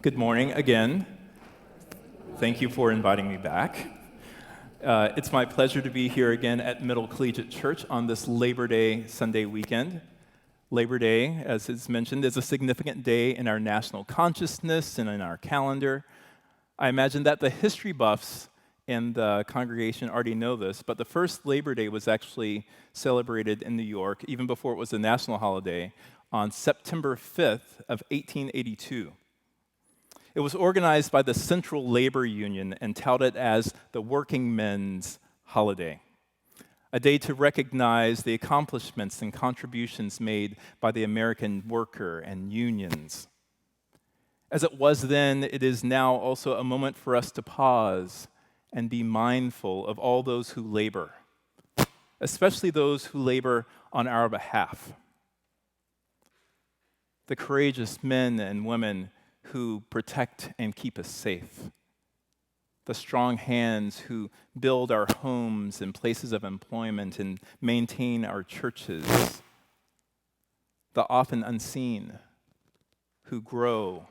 Good morning again. Thank you for inviting me back. It's my pleasure to be here again at Middle Collegiate Church on this Labor Day Sunday weekend. Labor Day, as is mentioned, is a significant day in our national consciousness and in our calendar. I imagine that the history buffs in the congregation already know this, but the first Labor Day was actually celebrated in New York, even before it was a national holiday, on September 5th of 1882. It was organized by the Central Labor Union and touted as the working men's holiday, a day to recognize the accomplishments and contributions made by the American worker and unions. As it was then, it is now also a moment for us to pause and be mindful of all those who labor, especially those who labor on our behalf. The courageous men and women who protect and keep us safe. The strong hands who build our homes and places of employment and maintain our churches. The often unseen who grow,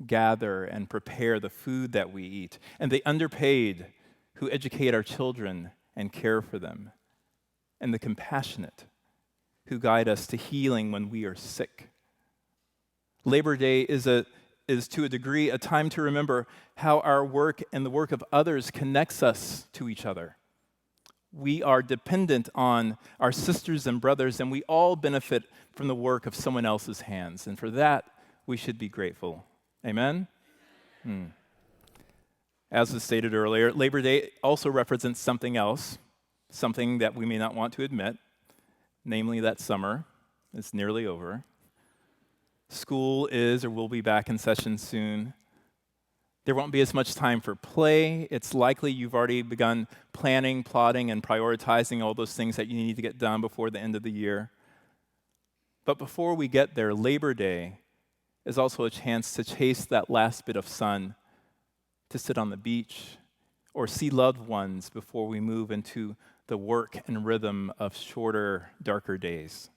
gather, and prepare the food that we eat. And the underpaid who educate our children and care for them. And the compassionate who guide us to healing when we are sick. Labor Day is to a degree a time to remember how our work and the work of others connects us to each other. We are dependent on our sisters and brothers, and we all benefit from the work of someone else's hands. And for that, we should be grateful. Amen? As was stated earlier, Labor Day also represents something else, something that we may not want to admit, namely that summer is nearly over. School is or will be back in session soon. There won't be as much time for play. It's likely you've already begun planning, plotting, and prioritizing all those things that you need to get done before the end of the year. But before we get there, Labor Day is also a chance to chase that last bit of sun, to sit on the beach, or see loved ones before we move into the work and rhythm of shorter, darker days.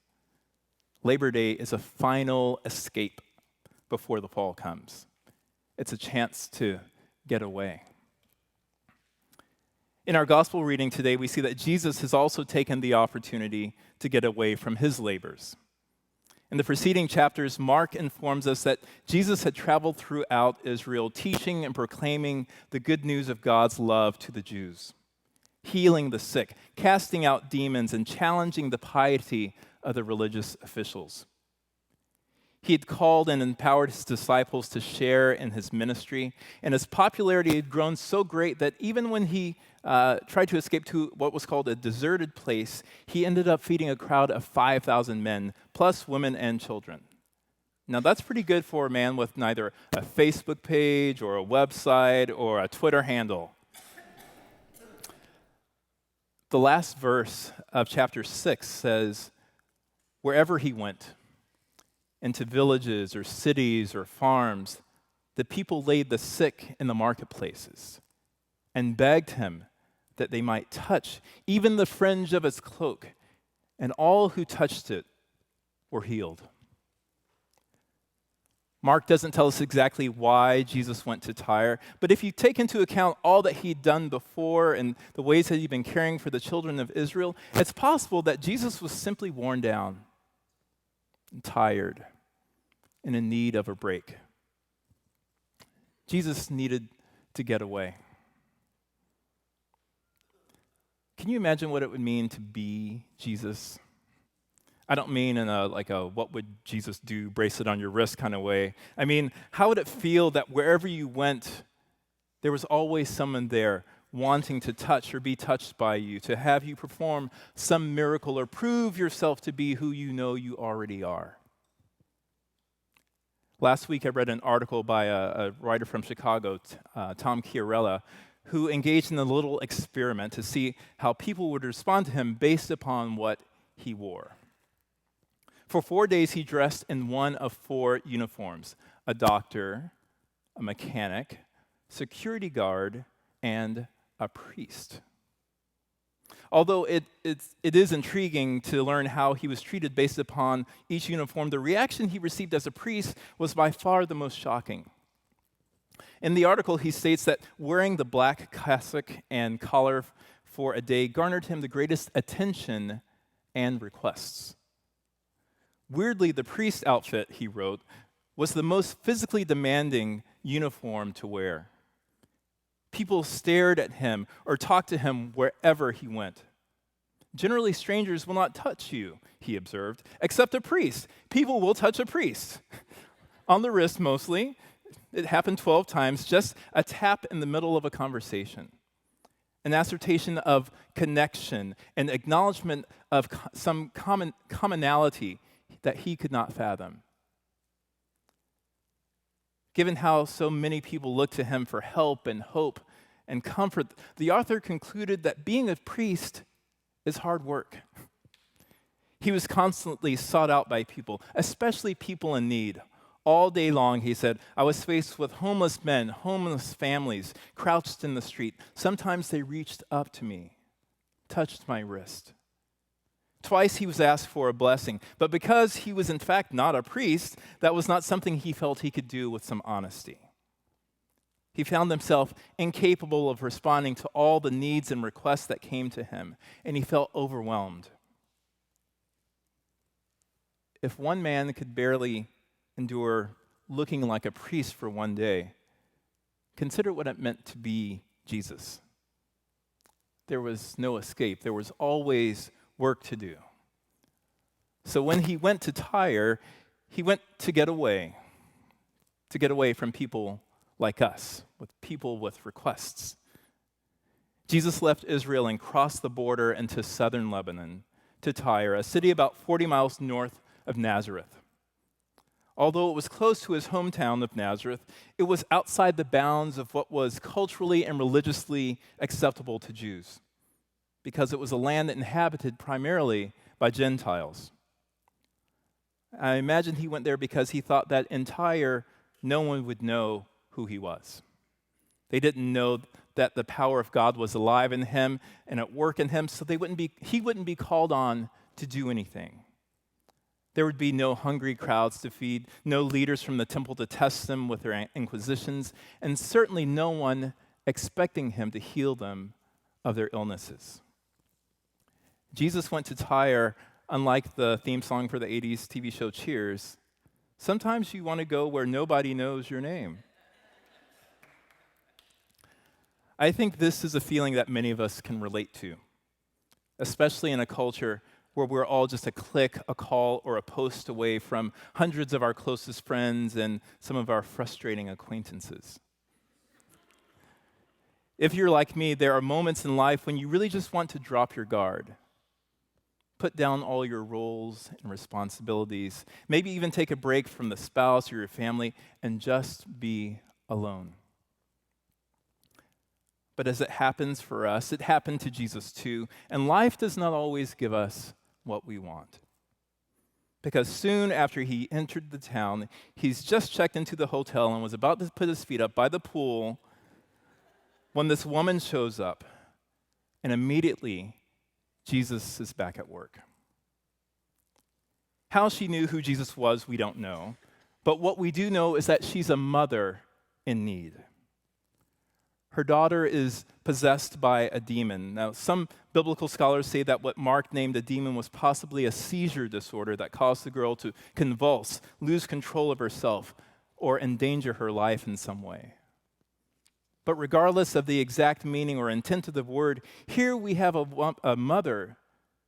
Labor Day is a final escape before the fall comes. It's a chance to get away. In our gospel reading today, we see that Jesus has also taken the opportunity to get away from his labors. In the preceding chapters, Mark informs us that Jesus had traveled throughout Israel, teaching and proclaiming the good news of God's love to the Jews, healing the sick, casting out demons, and challenging the piety of the religious officials. He had called and empowered his disciples to share in his ministry, and his popularity had grown so great that even when he tried to escape to what was called a deserted place, he ended up feeding a crowd of 5,000 men, plus women and children. Now that's pretty good for a man with neither a Facebook page or a website or a Twitter handle. The last verse of chapter 6 says, wherever he went, into villages or cities or farms, the people laid the sick in the marketplaces and begged him that they might touch even the fringe of his cloak, and all who touched it were healed. Mark doesn't tell us exactly why Jesus went to Tyre, but if you take into account all that he'd done before and the ways that he'd been caring for the children of Israel, it's possible that Jesus was simply worn down and tired and in need of a break. Jesus needed to get away. Can you imagine what it would mean to be Jesus? I don't mean in a what would Jesus do bracelet on your wrist kind of way. I mean, how would it feel that wherever you went, there was always someone there wanting to touch or be touched by you, to have you perform some miracle or prove yourself to be who you know you already are? Last week I read an article by a writer from Chicago, Tom Chiarella, who engaged in a little experiment to see how people would respond to him based upon what he wore. For 4 days, he dressed in one of 4 uniforms: a doctor, a mechanic, security guard, and a priest. Although it is intriguing to learn how he was treated based upon each uniform, the reaction he received as a priest was by far the most shocking. In the article, he states that wearing the black cassock and collar for a day garnered him the greatest attention and requests. Weirdly, the priest outfit, he wrote, was the most physically demanding uniform to wear. People stared at him or talked to him wherever he went. Generally, strangers will not touch you, he observed, except a priest. People will touch a priest. On the wrist, mostly. It happened 12 times, just a tap in the middle of a conversation. An assertion of connection, an acknowledgement of some commonality that he could not fathom. Given how so many people looked to him for help and hope and comfort, the author concluded that being a priest is hard work. He was constantly sought out by people, especially people in need. All day long, he said, I was faced with homeless men, homeless families, crouched in the street. Sometimes they reached up to me, touched my wrist. Twice he was asked for a blessing, but because he was in fact not a priest, that was not something he felt he could do with some honesty. He found himself incapable of responding to all the needs and requests that came to him, and he felt overwhelmed. If one man could barely endure looking like a priest for one day, consider what it meant to be Jesus. There was no escape. There was always work to do. So when he went to Tyre, he went to get away from people like us, with people with requests. Jesus left Israel and crossed the border into southern Lebanon to Tyre, a city about 40 miles north of Nazareth. Although it was close to his hometown of Nazareth, it was outside the bounds of what was culturally and religiously acceptable to Jews, because it was a land inhabited primarily by Gentiles. I imagine he went there because he thought that in Tyre, no one would know who he was. They didn't know that the power of God was alive in him and at work in him, so he wouldn't be called on to do anything. There would be no hungry crowds to feed, no leaders from the temple to test them with their inquisitions, and certainly no one expecting him to heal them of their illnesses. Jesus went to Tyre, unlike the theme song for the 80s TV show Cheers. Sometimes you want to go where nobody knows your name. I think this is a feeling that many of us can relate to, especially in a culture where we're all just a click, a call, or a post away from hundreds of our closest friends and some of our frustrating acquaintances. If you're like me, there are moments in life when you really just want to drop your guard, put down all your roles and responsibilities, maybe even take a break from the spouse or your family and just be alone. But as it happens for us, it happened to Jesus too, and life does not always give us what we want. Because soon after he entered the town, he's just checked into the hotel and was about to put his feet up by the pool when this woman shows up, and immediately Jesus is back at work. How she knew who Jesus was, we don't know, but what we do know is that she's a mother in need. Her daughter is possessed by a demon. Now, some biblical scholars say that what Mark named a demon was possibly a seizure disorder that caused the girl to convulse, lose control of herself, or endanger her life in some way. But regardless of the exact meaning or intent of the word, here we have a mother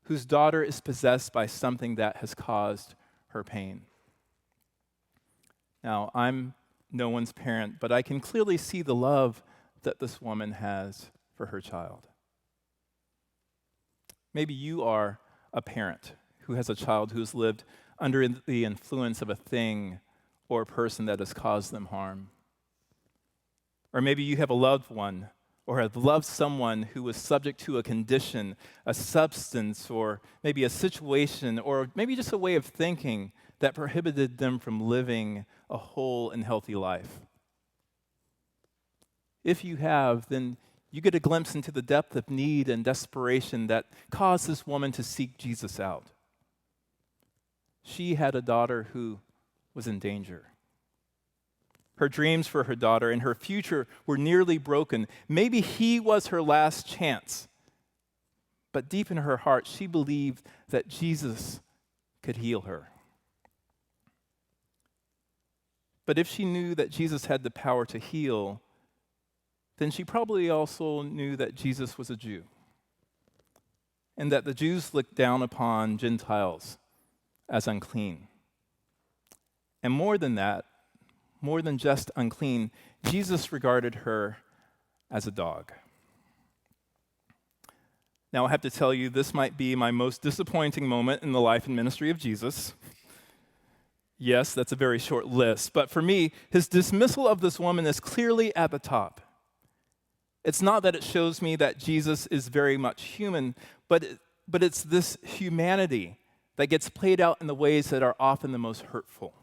whose daughter is possessed by something that has caused her pain. Now, I'm no one's parent, but I can clearly see the love that this woman has for her child. Maybe you are a parent who has a child who's lived under the influence of a thing or a person that has caused them harm. Or maybe you have a loved one or have loved someone who was subject to a condition, a substance, or maybe a situation, or maybe just a way of thinking that prohibited them from living a whole and healthy life. If you have, then you get a glimpse into the depth of need and desperation that caused this woman to seek Jesus out. She had a daughter who was in danger. Her dreams for her daughter and her future were nearly broken. Maybe he was her last chance. But deep in her heart, she believed that Jesus could heal her. But if she knew that Jesus had the power to heal, then she probably also knew that Jesus was a Jew, and that the Jews looked down upon Gentiles as unclean. And more than that, more than just unclean, Jesus regarded her as a dog. Now, I have to tell you, this might be my most disappointing moment in the life and ministry of Jesus. Yes, that's a very short list, but for me, his dismissal of this woman is clearly at the top. It's not that it shows me that Jesus is very much human, but it's this humanity that gets played out in the ways that are often the most hurtful.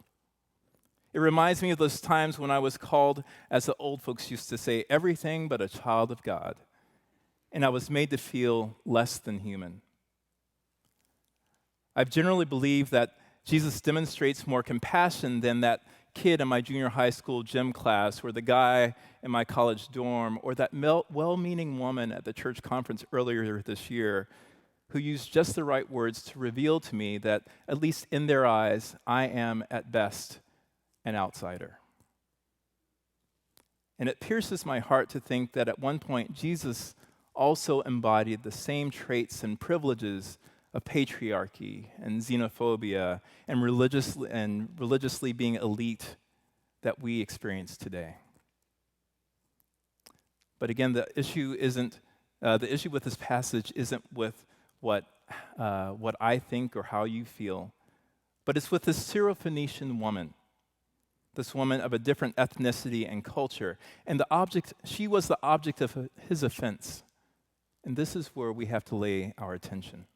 It reminds me of those times when I was called, as the old folks used to say, everything but a child of God, and I was made to feel less than human. I've generally believed that Jesus demonstrates more compassion than that kid in my junior high school gym class, or the guy in my college dorm, or that well-meaning woman at the church conference earlier this year who used just the right words to reveal to me that, at least in their eyes, I am, at best, an outsider. And it pierces my heart to think that at one point, Jesus also embodied the same traits and privileges of patriarchy and xenophobia and religiously being elite that we experience today. But again, the issue with this passage isn't with what I think or how you feel, but it's with this Syrophoenician woman, this woman of a different ethnicity and culture, and she was the object of his offense. And this is where we have to lay our attention.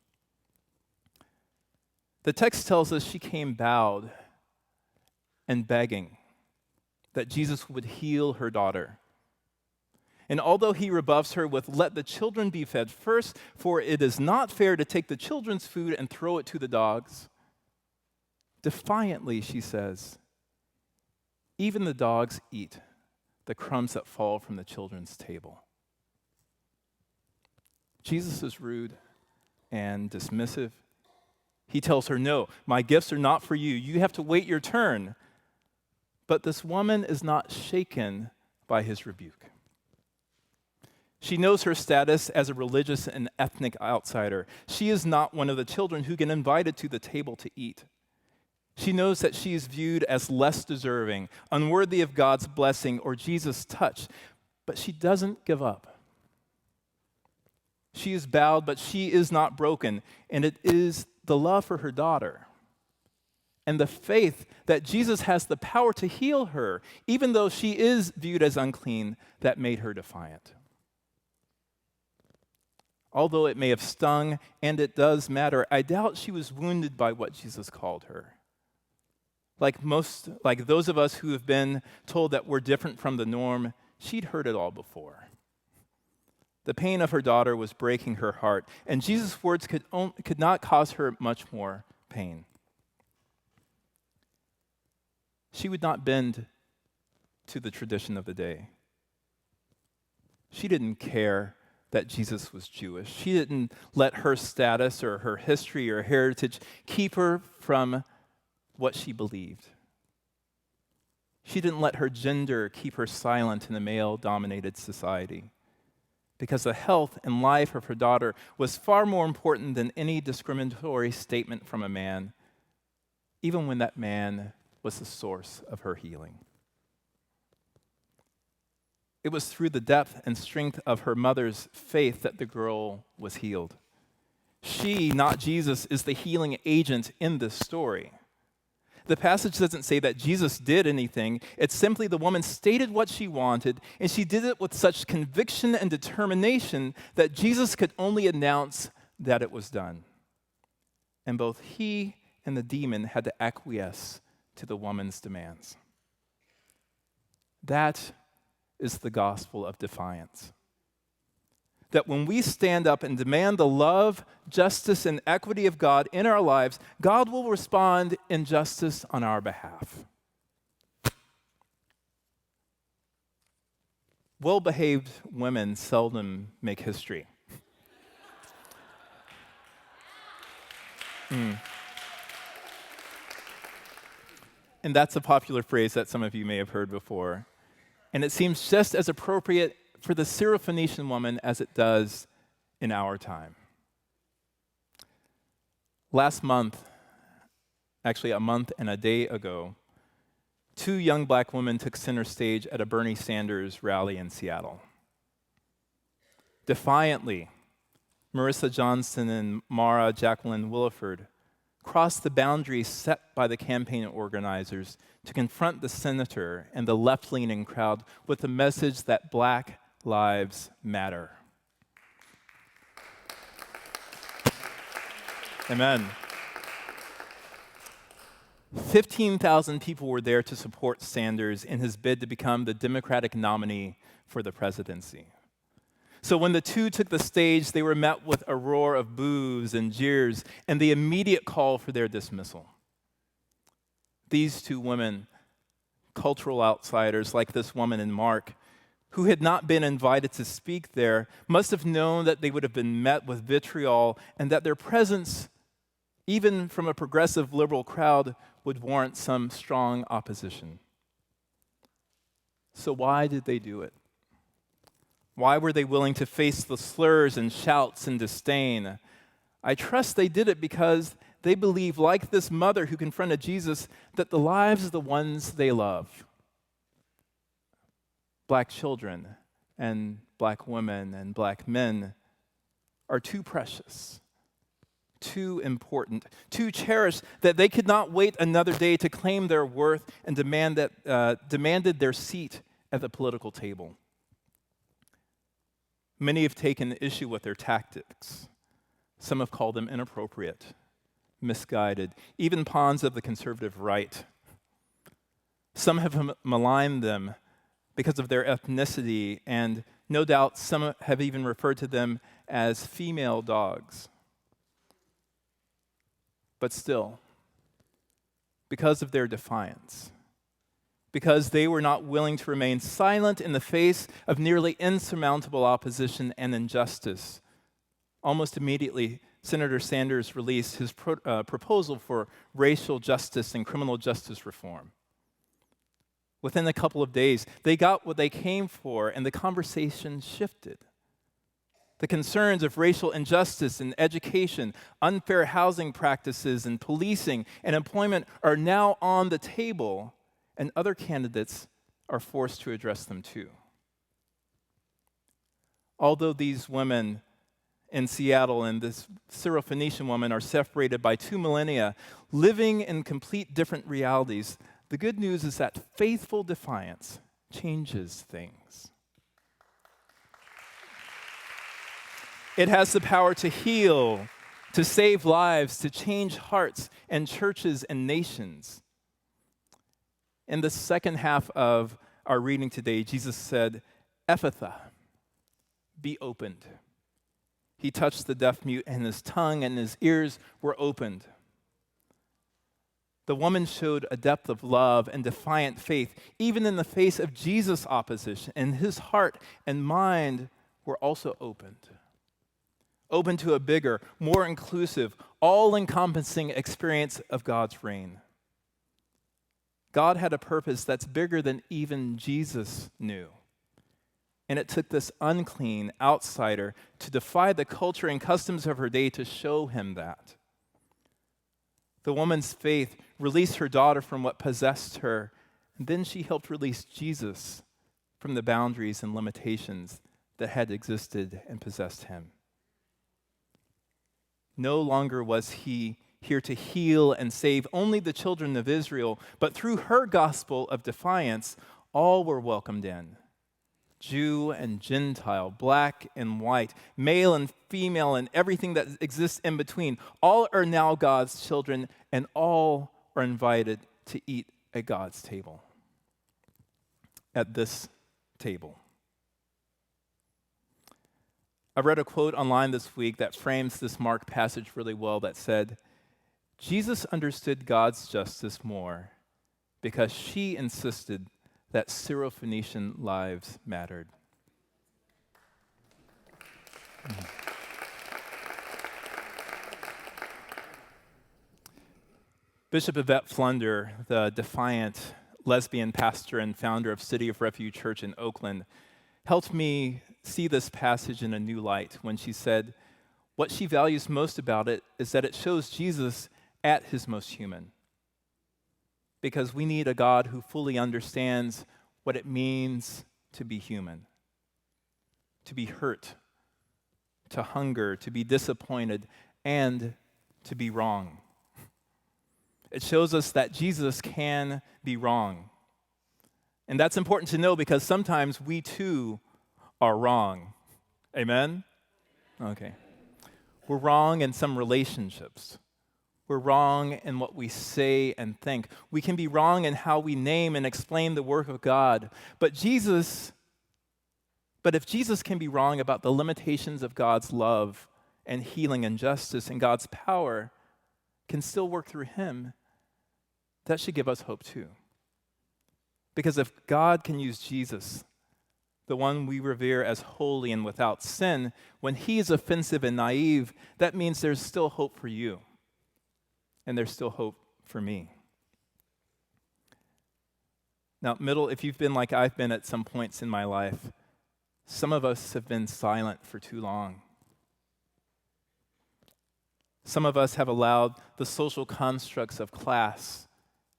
The text tells us she came bowed and begging that Jesus would heal her daughter. And although he rebuffs her with, "Let the children be fed first, for it is not fair to take the children's food and throw it to the dogs," defiantly she says, "Even the dogs eat the crumbs that fall from the children's table." Jesus is rude and dismissive. He tells her, "No, my gifts are not for you. You have to wait your turn." But this woman is not shaken by his rebuke. She knows her status as a religious and ethnic outsider. She is not one of the children who get invited to the table to eat. She knows that she is viewed as less deserving, unworthy of God's blessing or Jesus' touch, but she doesn't give up. She is bowed, but she is not broken, and it is the love for her daughter and the faith that Jesus has the power to heal her, even though she is viewed as unclean, that made her defiant. Although it may have stung, and it does matter, I doubt she was wounded by what Jesus called her. Like those of us who have been told that we're different from the norm, she'd heard it all before. The pain of her daughter was breaking her heart, and Jesus' words could not cause her much more pain. She would not bend to the tradition of the day. She didn't care that Jesus was Jewish. She didn't let her status or her history or heritage keep her from what she believed. She didn't let her gender keep her silent in a male-dominated society, because the health and life of her daughter was far more important than any discriminatory statement from a man, even when that man was the source of her healing. It was through the depth and strength of her mother's faith that the girl was healed. She, not Jesus, is the healing agent in this story. The passage doesn't say that Jesus did anything. It's simply the woman stated what she wanted, and she did it with such conviction and determination that Jesus could only announce that it was done. And both he and the demon had to acquiesce to the woman's demands. That is the gospel of defiance. That when we stand up and demand the love, justice, and equity of God in our lives, God will respond in justice on our behalf. well-behaved women seldom make history. And that's a popular phrase that some of you may have heard before. And it seems just as appropriate for the Syrophoenician woman as it does in our time. Last month, actually a month and a day ago, 2 young black women took center stage at a Bernie Sanders rally in Seattle. Defiantly, Marissa Johnson and Mara Jacqueline Williford crossed the boundaries set by the campaign organizers to confront the senator and the left-leaning crowd with the message that Black lives matter. Amen. 15,000 people were there to support Sanders in his bid to become the Democratic nominee for the presidency. So when the 2 took the stage, they were met with a roar of boos and jeers and the immediate call for their dismissal. These 2 women, cultural outsiders like this woman and Mark, who had not been invited to speak there, must have known that they would have been met with vitriol and that their presence, even from a progressive liberal crowd, would warrant some strong opposition. So why did they do it? Why were they willing to face the slurs and shouts and disdain? I trust they did it because they believe, like this mother who confronted Jesus, that the lives of the ones they love, black children and black women and black men, are too precious, too important, too cherished, that they could not wait another day to claim their worth and demanded their seat at the political table. Many have taken issue with their tactics. Some have called them inappropriate, misguided, even pawns of the conservative right. Some have maligned them because of their ethnicity, and no doubt some have even referred to them as female dogs. But still, because of their defiance, because they were not willing to remain silent in the face of nearly insurmountable opposition and injustice, almost immediately, Senator Sanders released his proposal for racial justice and criminal justice reform. Within a couple of days, they got what they came for, and the conversation shifted. The concerns of racial injustice in education, unfair housing practices, and policing and employment are now on the table, and other candidates are forced to address them too. Although these women in Seattle and this Syrophoenician woman are separated by 2 millennia, living in complete different realities, the good news is that faithful defiance changes things. It has the power to heal, to save lives, to change hearts and churches and nations. In the second half of our reading today, Jesus said, "Ephphatha, be opened." He touched the deaf mute, and his tongue and his ears were opened. The woman showed a depth of love and defiant faith, even in the face of Jesus' opposition, and his heart and mind were also opened. Open to a bigger, more inclusive, all-encompassing experience of God's reign. God had a purpose that's bigger than even Jesus knew. And it took this unclean outsider to defy the culture and customs of her day to show him that. The woman's faith released her daughter from what possessed her, and then she helped release Jesus from the boundaries and limitations that had existed and possessed him. No longer was he here to heal and save only the children of Israel, but through her gospel of defiance, all were welcomed in. Jew and Gentile, black and white, male and female, and everything that exists in between. All are now God's children, and all are invited to eat at God's table. At this table. I read a quote online this week that frames this Mark passage really well that said, Jesus understood God's justice more because she insisted that Syrophoenician lives mattered. Bishop Yvette Flunder, the defiant lesbian pastor and founder of City of Refuge Church in Oakland, helped me see this passage in a new light when she said, what she values most about it is that it shows Jesus at his most human. Because we need a God who fully understands what it means to be human, to be hurt, to hunger, to be disappointed, and to be wrong. It shows us that Jesus can be wrong. And that's important to know because sometimes we too are wrong. Amen? Okay. We're wrong in some relationships. We're wrong in what we say and think. We can be wrong in how we name and explain the work of God. But if Jesus can be wrong about the limitations of God's love and healing and justice and God's power can still work through him, that should give us hope too. Because if God can use Jesus, the one we revere as holy and without sin, when he is offensive and naive, that means there's still hope for you. And there's still hope for me. Now, if you've been like I've been at some points in my life, some of us have been silent for too long. Some of us have allowed the social constructs of class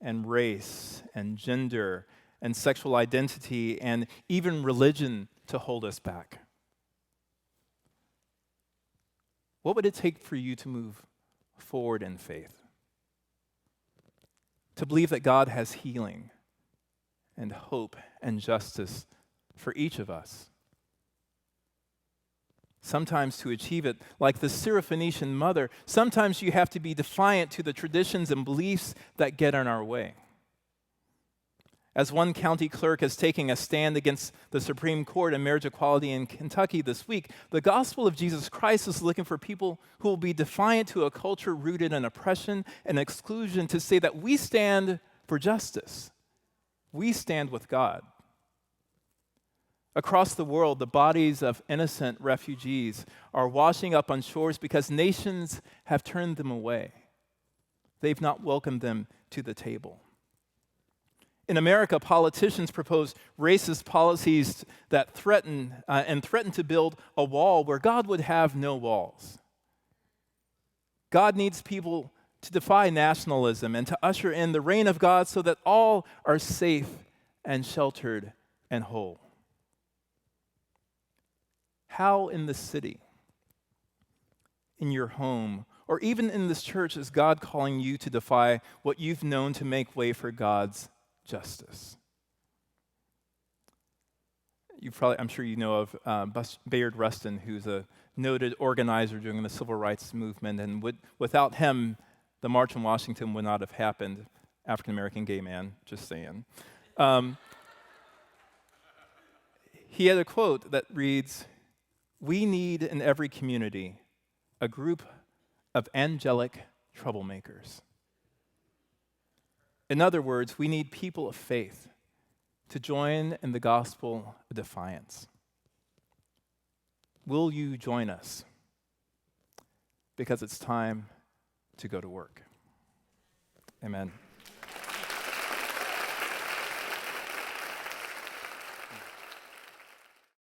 and race and gender and sexual identity and even religion to hold us back. What would it take for you to move forward in faith? To believe that God has healing and hope and justice for each of us. Sometimes to achieve it, like the Syrophoenician mother, sometimes you have to be defiant to the traditions and beliefs that get in our way. As one county clerk is taking a stand against the Supreme Court and marriage equality in Kentucky this week, the gospel of Jesus Christ is looking for people who will be defiant to a culture rooted in oppression and exclusion to say that we stand for justice. We stand with God. Across the world, the bodies of innocent refugees are washing up on shores because nations have turned them away. They've not welcomed them to the table. In America, politicians propose racist policies that threaten to build a wall where God would have no walls. God needs people to defy nationalism and to usher in the reign of God so that all are safe and sheltered and whole. How in the city, in your home, or even in this church is God calling you to defy what you've known to make way for God's justice? I'm sure you know of Bayard Rustin, who's a noted organizer during the Civil Rights Movement, and without him, the March on Washington would not have happened. African-American gay man, just saying. He had a quote that reads, "We need in every community a group of angelic troublemakers." In other words, we need people of faith to join in the Gospel of Defiance. Will you join us? Because it's time to go to work. Amen.